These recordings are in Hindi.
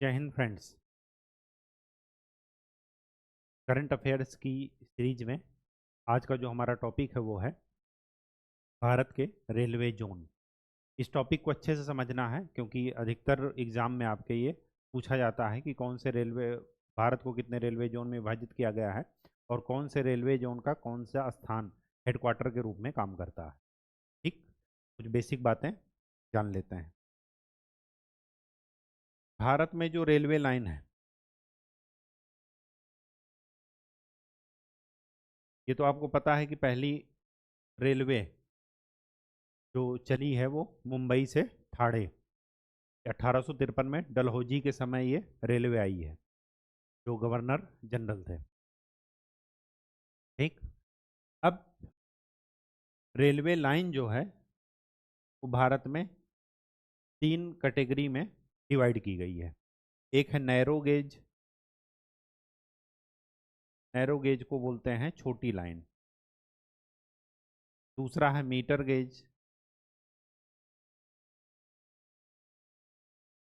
जय हिंद फ्रेंड्स। करंट अफेयर्स की सीरीज में आज का जो हमारा टॉपिक है वो है भारत के रेलवे जोन। इस टॉपिक को अच्छे से समझना है क्योंकि अधिकतर एग्जाम में आपके ये पूछा जाता है कि कौन से रेलवे भारत को कितने रेलवे जोन में विभाजित किया गया है और कौन से रेलवे जोन का कौन सा स्थान हेडक्वार्टर के रूप में काम करता है। ठीक, कुछ बेसिक बातें जान लेते हैं। भारत में जो रेलवे लाइन है ये तो आपको पता है कि पहली रेलवे जो चली है वो मुंबई से ठाणे 1853 में डलहौजी के समय ये रेलवे आई है, जो गवर्नर जनरल थे। ठीक, अब रेलवे लाइन जो है वो भारत में तीन कैटेगरी में डिवाइड की गई है। एक है नैरो गेज, नैरो गेज को बोलते हैं छोटी लाइन। दूसरा है मीटर गेज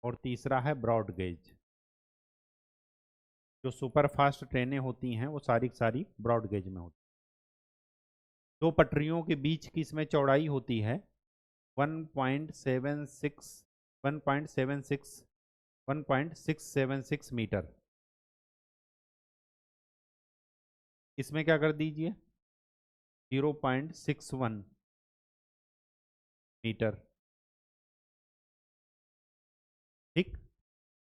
और तीसरा है ब्रॉड गेज। जो सुपर फास्ट ट्रेनें होती हैं वो सारी की सारी ब्रॉड गेज में होती हैं। दो पटरियों के बीच की इसमें चौड़ाई होती है 1.76 1.76 1.676 मीटर। इसमें क्या कर दीजिए 0.61 मीटर। ठीक,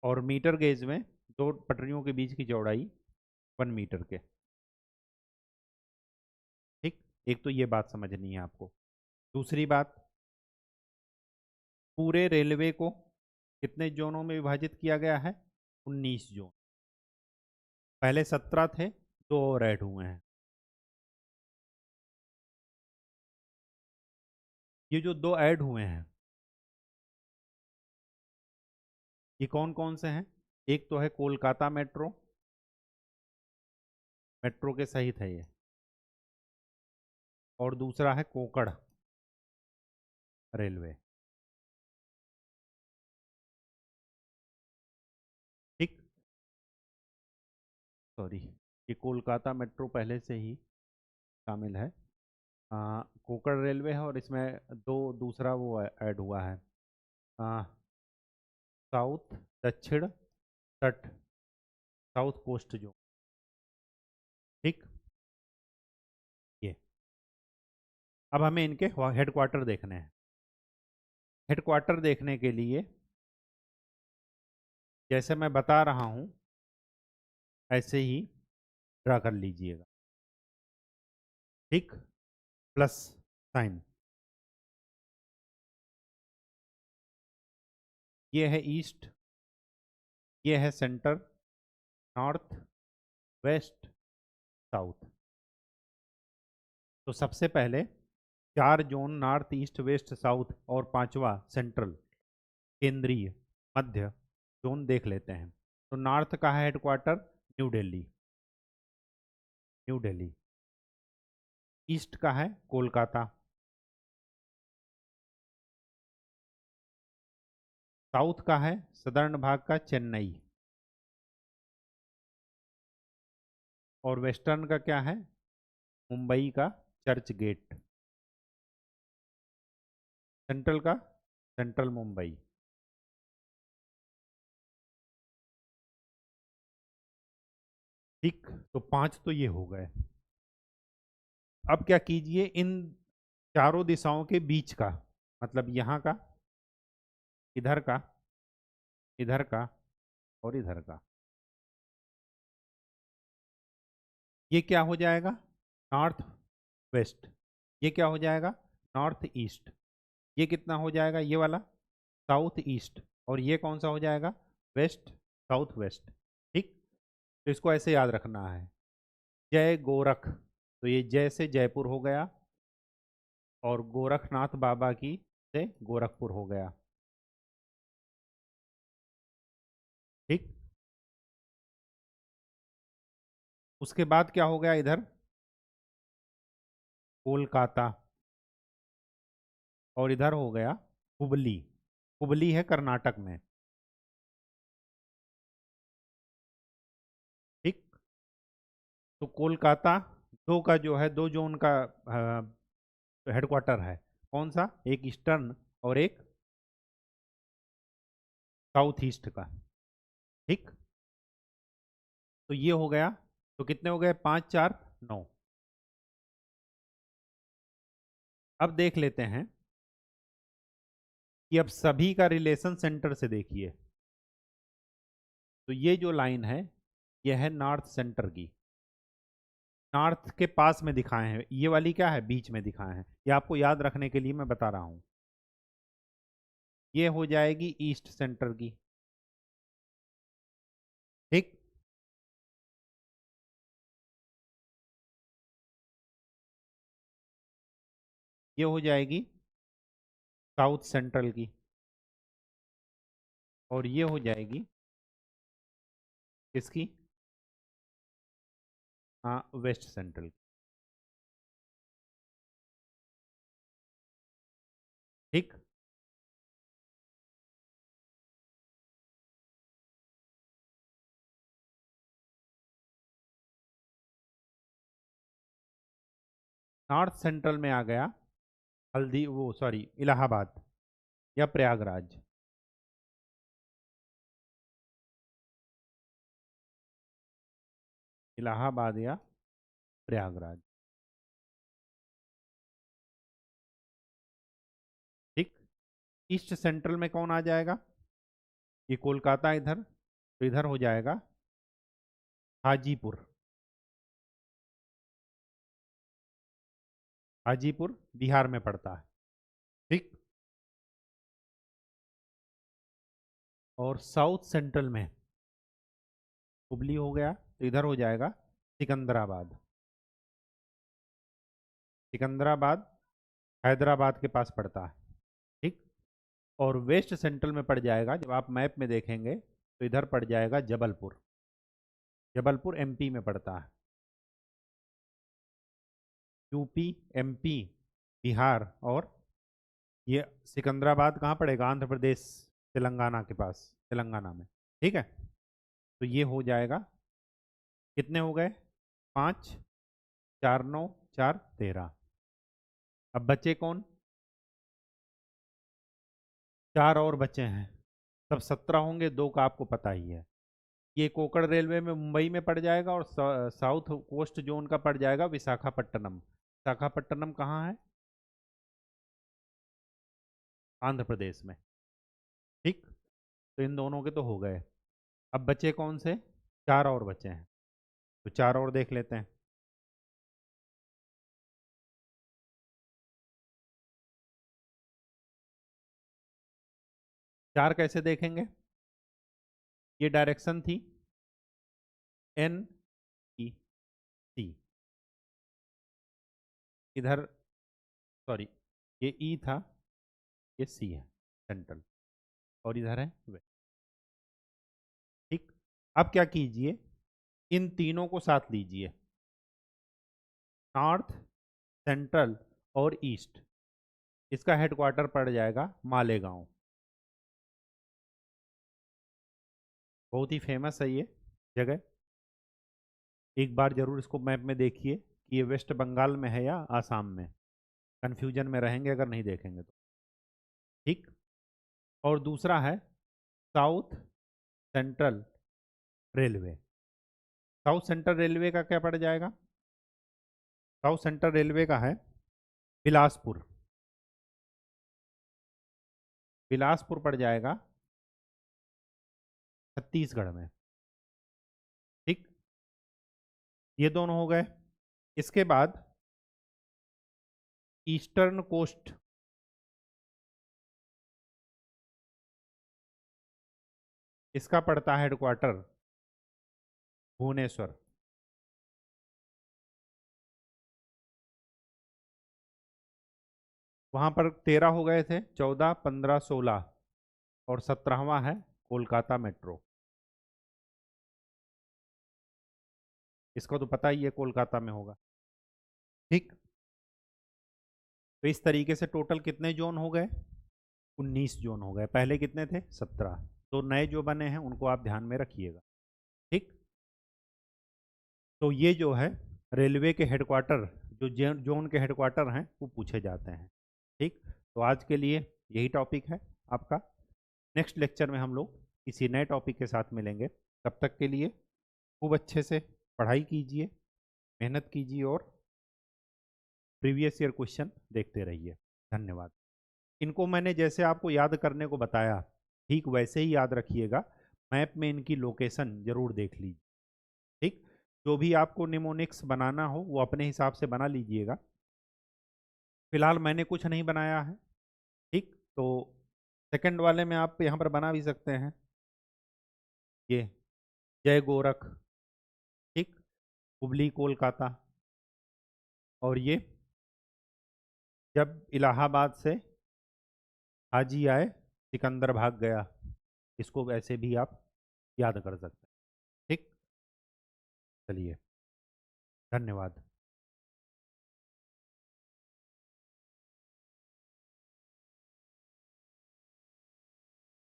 और मीटर गेज में दो पटरियों के बीच की चौड़ाई 1 मीटर के। ठीक, एक तो ये बात समझनी है आपको। दूसरी बात, पूरे रेलवे को कितने जोनों में विभाजित किया गया है? 19 जोन। पहले 17 थे, दो और ऐड हुए हैं। ये जो दो ऐड हुए हैं ये कौन कौन से हैं? एक तो है कोलकाता मेट्रो, मेट्रो के सहित है ये, और दूसरा है कोकड़ रेलवे। ठीक, सॉरी, ये कोलकाता मेट्रो पहले से ही शामिल है। कोकड़ रेलवे है और इसमें दो दूसरा वो ऐड हुआ है, साउथ दक्षिण तट, साउथ कोस्ट जो। ठीक, ये अब हमें इनके हेडक्वार्टर देखने हैं। हेडक्वार्टर देखने के लिए जैसे मैं बता रहा हूं ऐसे ही ड्रा कर लीजिएगा। ठीक, प्लस साइन। ये है ईस्ट, ये है सेंटर, नॉर्थ, वेस्ट, साउथ। तो सबसे पहले चार zone north east west south और पांचवा सेंट्रल केंद्रीय मध्य जोन देख लेते हैं। तो नॉर्थ का है headquarter new Delhi, new Delhi. East का है कोलकाता, साउथ का है सदर्न भाग का चेन्नई, और वेस्टर्न का क्या है? मुंबई का चर्च गेट। सेंट्रल का सेंट्रल मुंबई। ठीक, तो पांच तो ये हो गए। अब क्या कीजिए इन चारों दिशाओं के बीच का, मतलब यहाँ का, इधर का, इधर का और इधर का, ये क्या हो जाएगा? North west. ये क्या हो जाएगा? North east. ये कितना हो जाएगा? ये वाला साउथ ईस्ट। और ये कौन सा हो जाएगा? West south west. ठीक, तो इसको ऐसे याद रखना है। जय गोरख, तो ये जय से जयपुर हो गया, और गोरखनाथ बाबा की से गोरखपुर हो गया। ठीक, उसके बाद क्या हो गया? इधर कोलकाता, और इधर हो गया हुबली। हुबली है कर्नाटक में। तो कोलकाता दो का जो है, दो जोन का हेडक्वार्टर है। कौन सा? एक ईस्टर्न और एक साउथ ईस्ट का। ठीक, तो ये हो गया। तो कितने हो गए? 5 4 9। अब देख लेते हैं कि अब सभी का रिलेशन सेंटर से देखिए। तो ये जो लाइन है, ये है नॉर्थ सेंटर की। नॉर्थ के पास में दिखाए हैं, ये वाली क्या है? बीच में दिखाए हैं। ये आपको याद रखने के लिए मैं बता रहा हूं। ये हो जाएगी ईस्ट सेंटर की। ठीक, ये हो जाएगी साउथ सेंट्रल की, और ये हो जाएगी किसकी? हाँ, वेस्ट सेंट्रल की। ठीक, नॉर्थ सेंट्रल में आ गया हल्दी, वो सॉरी, इलाहाबाद या प्रयागराज। इलाहाबाद या प्रयागराज। ठीक, ईस्ट सेंट्रल में कौन आ जाएगा? ये कोलकाता इधर, तो इधर हो जाएगा हाजीपुर। हाजीपुर बिहार में पड़ता है। ठीक, और साउथ सेंट्रल में हुबली हो गया, तो इधर हो जाएगा सिकंदराबाद। सिकंदराबाद हैदराबाद के पास पड़ता है। ठीक, और वेस्ट सेंट्रल में पड़ जाएगा, जब आप मैप में देखेंगे तो इधर पड़ जाएगा जबलपुर। जबलपुर एमपी में पड़ता है। यूपी, एमपी, बिहार, और ये सिकंदराबाद कहाँ पड़ेगा? आंध्र प्रदेश, तेलंगाना के पास, तेलंगाना में। ठीक है, तो ये हो जाएगा। कितने हो गए? 5 4 9 4 13। अब बचे कौन? 4 और बचे हैं। तब 17 होंगे, 2 का आपको पता ही है। ये कोकण रेलवे में मुंबई में पड़ जाएगा, और साउथ कोस्ट जोन का पड़ जाएगा विशाखापट्टनम। विशाखापट्टनम कहाँ है? आंध्र प्रदेश में। ठीक, तो इन दोनों के तो हो गए। अब बचे कौन से? 4 और बचे हैं, तो 4 और देख लेते हैं। 4 कैसे देखेंगे? ये डायरेक्शन थी एन ई सी, इधर सॉरी, ये ई था, ये सी है सेंट्रल, और इधर है वेस्ट। ठीक, अब क्या कीजिए, इन तीनों को साथ लीजिए, नॉर्थ, सेंट्रल और ईस्ट। इसका हेडक्वार्टर पड़ जाएगा मालेगांव। बहुत ही फेमस है ये जगह। एक बार जरूर इसको मैप में देखिए कि ये वेस्ट बंगाल में है या आसाम में। कंफ्यूजन में रहेंगे अगर नहीं देखेंगे तो। ठीक, और दूसरा है south central railway. South central railway का क्या पड़ जाएगा? साउथ सेंट्रल रेलवे का है बिलासपुर। बिलासपुर पड़ जाएगा छत्तीसगढ़ में। ठीक, ये दोनों हो गए। इसके बाद ईस्टर्न कोस्ट, इसका पड़ता है हेडक्वार्टर भुवनेश्वर। वहां पर 13 हो गए थे, 14 15 16, और 17वां है कोलकाता मेट्रो। इसको तो पता ही है, कोलकाता में होगा। ठीक, तो इस तरीके से टोटल कितने जोन हो गए? 19 जोन हो गए। पहले कितने थे? 17। तो नए जो बने हैं उनको आप ध्यान में रखिएगा। ठीक, तो ये जो है रेलवे के हेडक्वार्टर, जो जोन के हेडक्वार्टर हैं वो पूछे जाते हैं। ठीक, तो आज के लिए यही टॉपिक है आपका। नेक्स्ट लेक्चर में हम लोग किसी नए टॉपिक के साथ मिलेंगे। तब तक के लिए खूब अच्छे से पढ़ाई कीजिए, मेहनत कीजिए और प्रीवियस ईयर क्वेश्चन देखते रहिए। धन्यवाद। इनको मैंने जैसे आपको याद करने को बताया, ठीक वैसे ही याद रखिएगा। मैप में इनकी लोकेशन जरूर देख लीजिए। ठीक, जो भी आपको निमोनिक्स बनाना हो वो अपने हिसाब से बना लीजिएगा। फिलहाल मैंने कुछ नहीं बनाया है। ठीक, तो सेकंड वाले में आप यहाँ पर बना भी सकते हैं। ये जय गोरख, ठीक, हुबली कोलकाता। और ये जब इलाहाबाद से हाजी आए सिकंदर भाग गया, इसको वैसे भी आप याद कर सकते हैं। ठीक, चलिए, धन्यवाद।